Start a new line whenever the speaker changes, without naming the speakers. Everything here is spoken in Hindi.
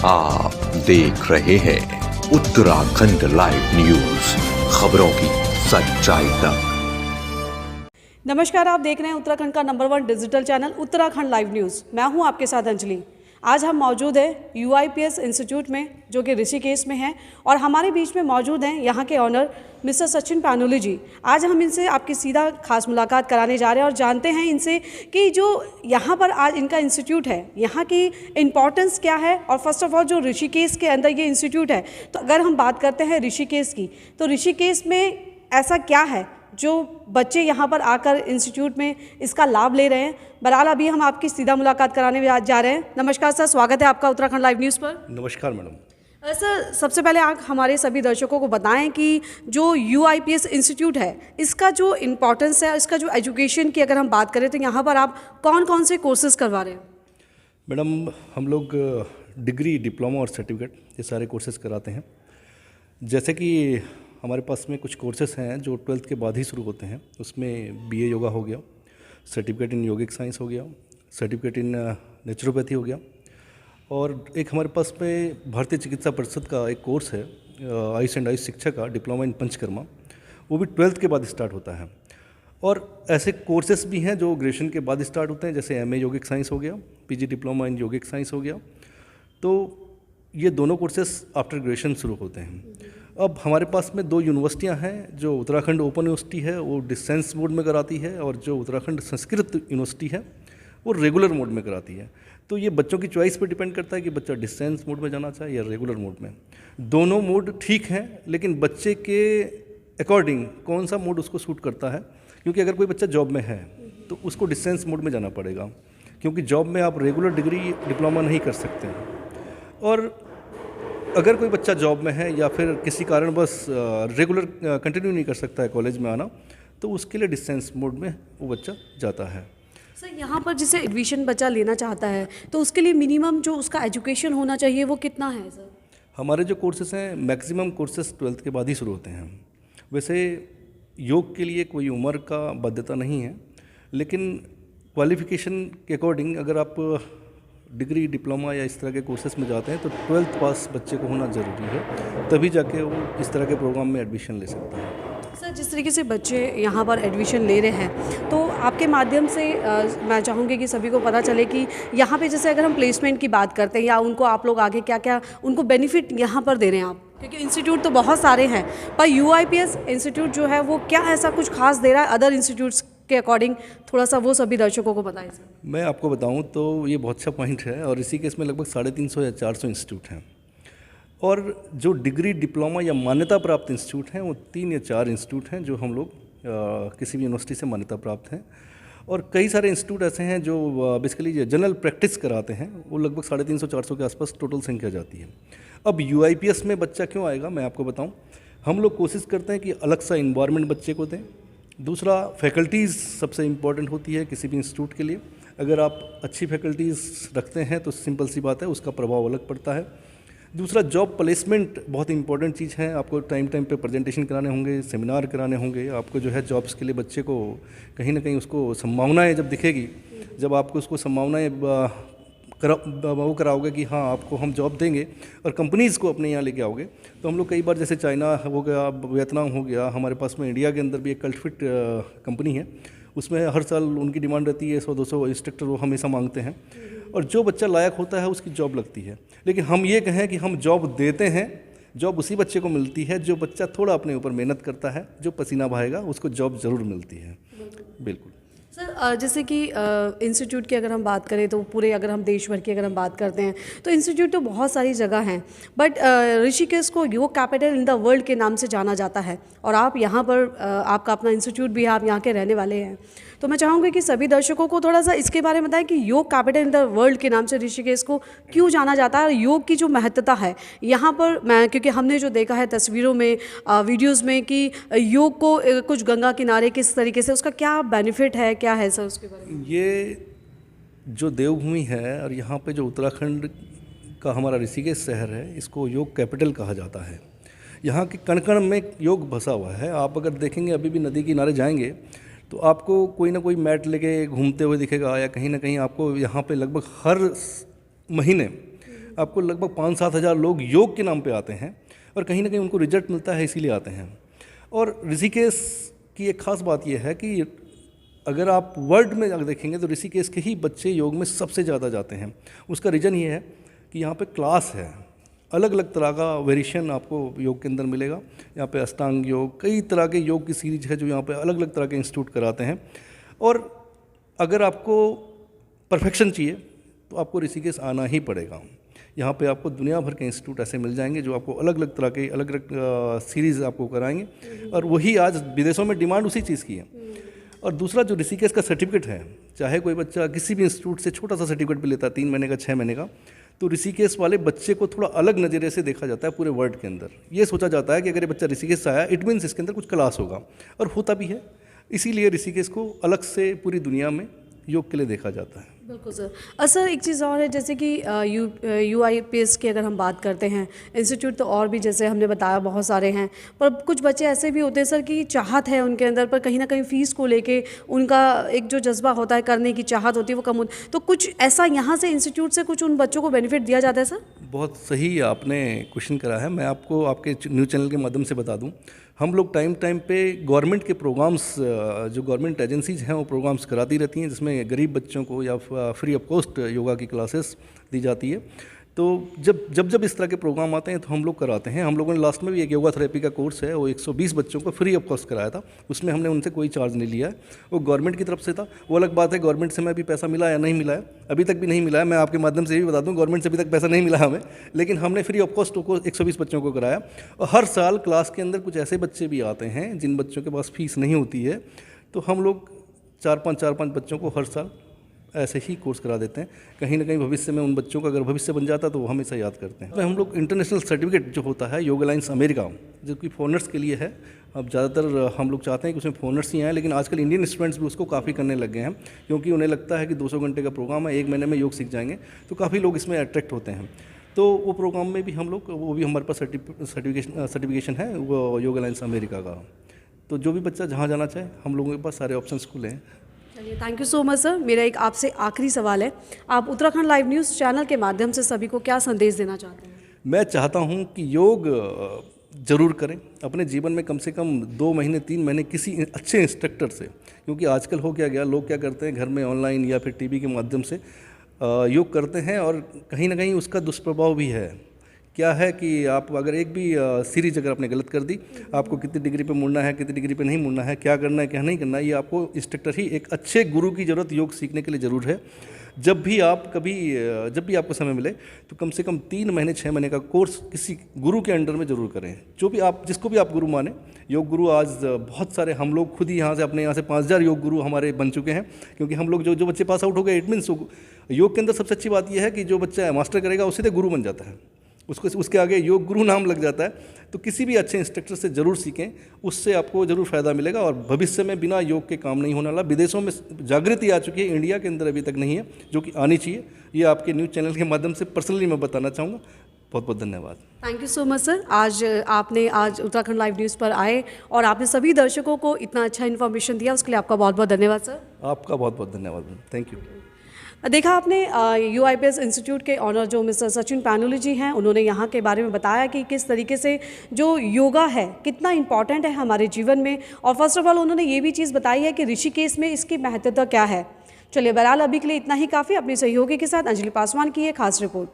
आप देख रहे हैं उत्तराखंड लाइव न्यूज, खबरों की सच्चाई तक।
नमस्कार, आप देख रहे हैं उत्तराखंड का number 1 digital channel Uttarakhand live news. मैं हूं आपके साथ अंजलि। आज हम मौजूद हैं UIPS इंस्टीट्यूट में, जो कि ऋषिकेश में है, और हमारे बीच में मौजूद हैं यहाँ के ऑनर मिस्टर सचिन पानोली जी। आज हम इनसे आपकी सीधा खास मुलाकात कराने जा रहे हैं और जानते हैं इनसे कि जो यहाँ पर आज इनका इंस्टीट्यूट है, यहाँ की इम्पॉर्टेंस क्या है, और फर्स्ट ऑफ ऑल जो ऋषिकेश के अंदर ये इंस्टीट्यूट है। तो अगर हम बात करते हैं ऋषिकेश की, तो ऋषिकेश में ऐसा क्या है जो बच्चे यहाँ पर आकर इंस्टीट्यूट में इसका लाभ ले रहे हैं। बहरहाल अभी हम आपकी सीधा मुलाकात कराने जा रहे हैं। नमस्कार सर, स्वागत है आपका उत्तराखंड लाइव न्यूज़ पर।
नमस्कार मैडम।
सर, सबसे पहले आप हमारे सभी दर्शकों को बताएं कि जो UIPS इंस्टीट्यूट है, इसका जो इम्पोर्टेंस है, इसका जो एजुकेशन की अगर हम बात करें तो यहाँ पर आप कौन कौन से कोर्सेज करवा रहे हैं?
मैडम, हम लोग डिग्री, डिप्लोमा और सर्टिफिकेट ये सारे कोर्सेज कराते हैं। जैसे कि हमारे पास में कुछ कोर्सेज हैं जो 12th के बाद ही शुरू होते हैं। उसमें BA योगा हो गया, सर्टिफिकेट इन योगिक साइंस हो गया, सर्टिफिकेट इन नेचुरोपैथी हो गया, और एक हमारे पास में भारतीय चिकित्सा परिषद का एक कोर्स है आयुष एंड आयुष शिक्षा का, डिप्लोमा इन पंचकर्मा। वो भी 12th के बाद स्टार्ट होता है। और ऐसे कोर्सेज भी हैं जो ग्रेजुएशन के बाद स्टार्ट होते हैं, जैसे MA योगिक साइंस हो गया, PG diploma in yogic science हो गया। तो ये दोनों कोर्सेज आफ्टर ग्रेजुएशन शुरू होते हैं। अब हमारे पास में 2 यूनिवर्सिटियां हैं। जो उत्तराखंड ओपन यूनिवर्सिटी है वो डिस्टेंस मोड में कराती है, और जो उत्तराखंड संस्कृत यूनिवर्सिटी है वो रेगुलर मोड में कराती है। तो ये बच्चों की चॉइस पर डिपेंड करता है कि बच्चा डिस्टेंस मोड में जाना चाहे या रेगुलर मोड में। दोनों मोड ठीक हैं, लेकिन बच्चे के अकॉर्डिंग कौन सा मोड उसको सूट करता है। क्योंकि अगर कोई बच्चा जॉब में है तो उसको डिस्टेंस मोड में जाना पड़ेगा, क्योंकि जॉब में आप रेगुलर डिग्री डिप्लोमा नहीं कर सकते हैं। और अगर कोई बच्चा जॉब में है या फिर किसी कारण बस रेगुलर कंटिन्यू नहीं कर सकता है कॉलेज में आना, तो उसके लिए डिस्टेंस मोड में वो बच्चा जाता है।
सर, यहाँ पर जैसे एडमिशन बच्चा लेना चाहता है तो उसके लिए मिनिमम जो उसका एजुकेशन होना चाहिए वो कितना है सर? हमारे
जो कोर्सेज हैं, मैक्सिमम कोर्सेज 12th के बाद ही शुरू होते हैं। वैसे योग के लिए कोई उम्र का बाध्यता नहीं है, लेकिन क्वालिफिकेशन के अकॉर्डिंग अगर आप डिग्री, डिप्लोमा या इस तरह के कोर्सेज में जाते हैं तो 12th पास बच्चे को होना ज़रूरी है, तभी जाके वो इस तरह के प्रोग्राम में एडमिशन ले सकता है।
सर, जिस तरीके से बच्चे यहाँ पर एडमिशन ले रहे हैं, तो आपके माध्यम से मैं चाहूँगी कि सभी को पता चले कि यहाँ पे जैसे अगर हम प्लेसमेंट की बात करते हैं, या उनको आप लोग आगे क्या क्या उनको बेनिफिट यहाँ पर दे रहे हैं आप, क्योंकि इंस्टीट्यूट तो बहुत सारे हैं, पर UIPS इंस्टीट्यूट जो है वो क्या ऐसा कुछ खास दे रहा है अदर इंस्टीट्यूट्स के अकॉर्डिंग, थोड़ा सा वो सभी दर्शकों को बताएं सर।
मैं आपको बताऊं तो ये बहुत अच्छा पॉइंट है, और इसी केस में लगभग 350 या 400 इंस्टीट्यूट हैं। और जो डिग्री, डिप्लोमा या मान्यता प्राप्त इंस्टीट्यूट हैं वो 3 या 4 इंस्टीट्यूट हैं जो हम लोग किसी भी यूनिवर्सिटी से मान्यता प्राप्त हैं। और कई सारे इंस्टीट्यूट ऐसे हैं जो बेसिकली जनरल प्रैक्टिस कराते हैं, वो लगभग 350-400 के आसपास टोटल संख्या जाती है। अब UIPS में बच्चा क्यों आएगा, मैं आपको बताऊं। हम लोग कोशिश करते हैं कि अलग सा इन्वायरमेंट बच्चे को दें। दूसरा, फैकल्टीज़ सबसे इम्पॉर्टेंट होती है किसी भी इंस्टीट्यूट के लिए। अगर आप अच्छी फैकल्टीज़ रखते हैं तो सिंपल सी बात है, उसका प्रभाव अलग पड़ता है। दूसरा, जॉब प्लेसमेंट बहुत इंपॉर्टेंट चीज़ है। आपको टाइम टाइम पे प्रेजेंटेशन कराने होंगे, सेमिनार कराने होंगे। आपको जो है जॉब्स के लिए बच्चे को कहीं ना कहीं उसको संभावनाएं जब दिखेगी, जब आपको उसको संभावनाएं वो कराओगे कि हाँ आपको हम जॉब देंगे और कंपनीज़ को अपने यहाँ लेके आओगे, तो हम लोग कई बार, जैसे चाइना हो गया, वियतनाम हो गया, हमारे पास में इंडिया के अंदर भी एक कल्टफिट कंपनी है, उसमें हर साल उनकी डिमांड रहती है 100-200 इंस्ट्रक्टर वो हमेशा मांगते हैं, और जो बच्चा लायक होता है उसकी जॉब लगती है। लेकिन हम ये कहें कि हम जॉब देते हैं, जॉब उसी बच्चे को मिलती है जो बच्चा थोड़ा अपने ऊपर मेहनत करता है, जो पसीना बहाएगा उसको जॉब ज़रूर मिलती है। बिल्कुल
सर, जैसे कि इंस्टीट्यूट की अगर हम बात करें तो पूरे, अगर हम देश भर की अगर हम बात करते हैं तो इंस्टीट्यूट तो बहुत सारी जगह हैं, बट ऋषिकेश को योग कैपिटल इन द वर्ल्ड के नाम से जाना जाता है, और आप यहाँ पर आपका अपना इंस्टीट्यूट भी है, आप यहाँ के रहने वाले हैं। तो मैं चाहूँगी कि सभी दर्शकों को थोड़ा सा इसके बारे में बताएं कि योग कैपिटल इन द वर्ल्ड के नाम से ऋषिकेश को क्यों जाना जाता है, और योग की जो महत्ता है यहाँ पर। मैं, क्योंकि हमने जो देखा है तस्वीरों में, वीडियोज़ में, कि योग को कुछ गंगा किनारे किस तरीके से, उसका क्या बेनिफिट है, क्या है सर उसके बारे में?
ये जो देवभूमि है, और यहाँ पे जो उत्तराखंड का हमारा ऋषिकेश शहर है, इसको योग कैपिटल कहा जाता है। यहाँ के कण कण में योग बसा हुआ है। आप अगर देखेंगे, अभी भी नदी किनारे जाएंगे तो आपको कोई ना कोई मैट लेके घूमते हुए दिखेगा, या कहीं ना कहीं आपको यहाँ पे लगभग हर महीने आपको लगभग 5-7 हज़ार लोग योग के नाम पे आते हैं और कहीं ना कहीं उनको रिजल्ट मिलता है, इसीलिए आते हैं। और ऋषिकेश की एक ख़ास बात यह है कि अगर आप वर्ल्ड में अगर देखेंगे तो ऋषिकेश के ही बच्चे योग में सबसे ज़्यादा जाते हैं। उसका रीज़न ये है कि यहाँ पे क्लास है, अलग अलग तरह का वेरिएशन आपको योग के अंदर मिलेगा। यहाँ पे अष्टांग योग, कई तरह के योग की सीरीज है जो यहाँ पे अलग अलग तरह के इंस्टीट्यूट कराते हैं। और अगर आपको परफेक्शन चाहिए तो आपको ऋषिकेश आना ही पड़ेगा। यहाँ पे आपको दुनिया भर के इंस्टीट्यूट ऐसे मिल जाएंगे जो आपको अलग अलग तरह के अलग अलग सीरीज़ आपको कराएंगे और वही आज विदेशों में डिमांड उसी चीज़ की है। और दूसरा जो ऋषिकेश का सर्टिफिकेट है, चाहे कोई बच्चा किसी भी इंस्टीट्यूट से छोटा सा सर्टिफिकेट भी लेता है 3 महीने का 6 महीने का, तो ऋषिकेश वाले बच्चे को थोड़ा अलग नज़रिए से देखा जाता है पूरे वर्ल्ड के अंदर। ये सोचा जाता है कि अगर ये बच्चा ऋषिकेश से आया इट मीन्स इसके अंदर कुछ क्लास होगा, और होता भी है। इसीलिए ऋषिकेश को अलग से पूरी दुनिया में योग के लिए देखा जाता है।
बिल्कुल सर। सर एक चीज़ और है, जैसे कि UIPS की अगर हम बात करते हैं, इंस्टीट्यूट तो और भी जैसे हमने बताया बहुत सारे हैं, पर कुछ बच्चे ऐसे भी होते हैं सर कि चाहत है उनके अंदर, पर कहीं ना कहीं फ़ीस को लेके उनका एक जो जज्बा होता है, करने की चाहत होती है, वो कम होती है। तो कुछ ऐसा यहाँ से इंस्टीट्यूट से कुछ उन बच्चों को बेनिफिट दिया जाता है सर?
बहुत सही आपने क्वेश्चन करा है। मैं आपको आपके न्यूज़ चैनल के माध्यम से बता दूं, हम लोग टाइम पे गवर्नमेंट के प्रोग्राम्स, जो गवर्नमेंट एजेंसीज हैं वो प्रोग्राम्स कराती रहती हैं, जिसमें गरीब बच्चों को या फ्री ऑफ कॉस्ट योगा की क्लासेस दी जाती है। तो जब इस तरह के प्रोग्राम आते हैं तो हम लोग कराते हैं। हम लोगों ने लास्ट में भी एक योगा थेरेपी का कोर्स है, वो 120 बच्चों को फ्री ऑफ कॉस्ट कराया था। उसमें हमने उनसे कोई चार्ज नहीं लिया है, वो गवर्नमेंट की तरफ से था। वो अलग बात है गवर्नमेंट से मैं भी पैसा मिला या नहीं मिला है, अभी तक भी नहीं मिला है। मैं आपके माध्यम से भी बता दूं, गवर्नमेंट से अभी तक पैसा नहीं मिला हमें, लेकिन हमने फ्री ऑफ कॉस्ट को 120 बच्चों को कराया। और हर साल क्लास के अंदर कुछ ऐसे बच्चे भी आते हैं जिन बच्चों के पास फीस नहीं होती है, तो हम लोग 4-5 बच्चों को हर साल ऐसे ही कोर्स करा देते हैं। कहीं ना कहीं भविष्य में उन बच्चों का अगर भविष्य बन जाता तो वो हमेशा याद करते हैं। तो हम लोग इंटरनेशनल सर्टिफिकेट जो होता है योग अलायंस अमेरिका, जो कि फॉरेनर्स के लिए है, अब ज़्यादातर हम लोग चाहते हैं कि उसमें फॉरेनर्स ही आएँ, लेकिन आजकल इंडियन स्टूडेंट्स भी उसको काफ़ी करने लग गए हैं, क्योंकि उन्हें लगता है कि 200 घंटे का प्रोग्राम है, 1 महीने में योग सीख जाएंगे, तो काफ़ी लोग इसमें अट्रैक्ट होते हैं। तो वो प्रोग्राम में भी हम लोग, वो भी हमारे पास सर्टिफिकेशन है वो योग अलायंस अमेरिका का। तो जो भी बच्चा जहाँ जाना चाहे, हम लोगों के पास सारे ऑप्शंस खुले हैं।
चलिए, thank you so much sir. मेरा एक आपसे आखिरी सवाल है, आप उत्तराखंड लाइव न्यूज़ चैनल के माध्यम से सभी को क्या संदेश देना चाहते हैं?
मैं चाहता हूं कि योग ज़रूर करें अपने जीवन में, कम से कम 2 महीने 3 महीने किसी अच्छे इंस्ट्रक्टर से, क्योंकि आजकल हो क्या गया, लोग क्या करते हैं घर में ऑनलाइन या फिर टीवी के माध्यम से योग करते हैं, और कहीं ना कहीं उसका दुष्प्रभाव भी है। क्या है कि आप अगर एक भी सीरीज अगर आपने गलत कर दी, आपको कितनी डिग्री पे मुड़ना है, कितनी डिग्री पे नहीं मुड़ना है, क्या करना है क्या नहीं करना है, ये आपको इंस्ट्रक्टर ही, एक अच्छे गुरु की ज़रूरत योग सीखने के लिए ज़रूर है। जब भी आपको समय मिले तो कम से कम 3 महीने 6 महीने का कोर्स किसी गुरु के अंडर में ज़रूर करें, जिसको भी आप गुरु माने। योग गुरु आज बहुत सारे, हम लोग खुद ही अपने यहाँ से 5000 योग गुरु हमारे बन चुके हैं, क्योंकि हम लोग जो बच्चे पास आउट हो गए, इट मीन्स योग के अंदर सबसे अच्छी बात यह है कि जो बच्चा मास्टर करेगा उसी से गुरु बन जाता है, उसके आगे योग गुरु नाम लग जाता है। तो किसी भी अच्छे इंस्ट्रक्टर से ज़रूर सीखें, उससे आपको ज़रूर फ़ायदा मिलेगा, और भविष्य में बिना योग के काम नहीं होने वाला। विदेशों में जागृति आ चुकी है, इंडिया के अंदर अभी तक नहीं है, जो कि आनी चाहिए। ये आपके न्यूज़ चैनल के माध्यम से पर्सनली मैं बताना चाहूँगा। बहुत बहुत धन्यवाद।
Thank you so much sir. आपने आज उत्तराखंड लाइव न्यूज़ पर आए और आपने सभी दर्शकों को इतना अच्छा इन्फॉर्मेशन दिया, उसके लिए आपका बहुत बहुत धन्यवाद सर।
आपका बहुत बहुत धन्यवाद, थैंक यू।
देखा आपने UIPS इंस्टीट्यूट के ऑनर जो मिस्टर सचिन पैनुली जी हैं, उन्होंने यहाँ के बारे में बताया कि किस तरीके से जो योगा है कितना इम्पॉर्टेंट है हमारे जीवन में, और फर्स्ट ऑफ ऑल उन्होंने ये भी चीज़ बताई है कि ऋषिकेश में इसकी महत्वता क्या है। चलिए, बहरहाल अभी के लिए इतना ही काफ़ी। अपनी सहयोगी के साथ अंजलि पासवान की एक खास रिपोर्ट।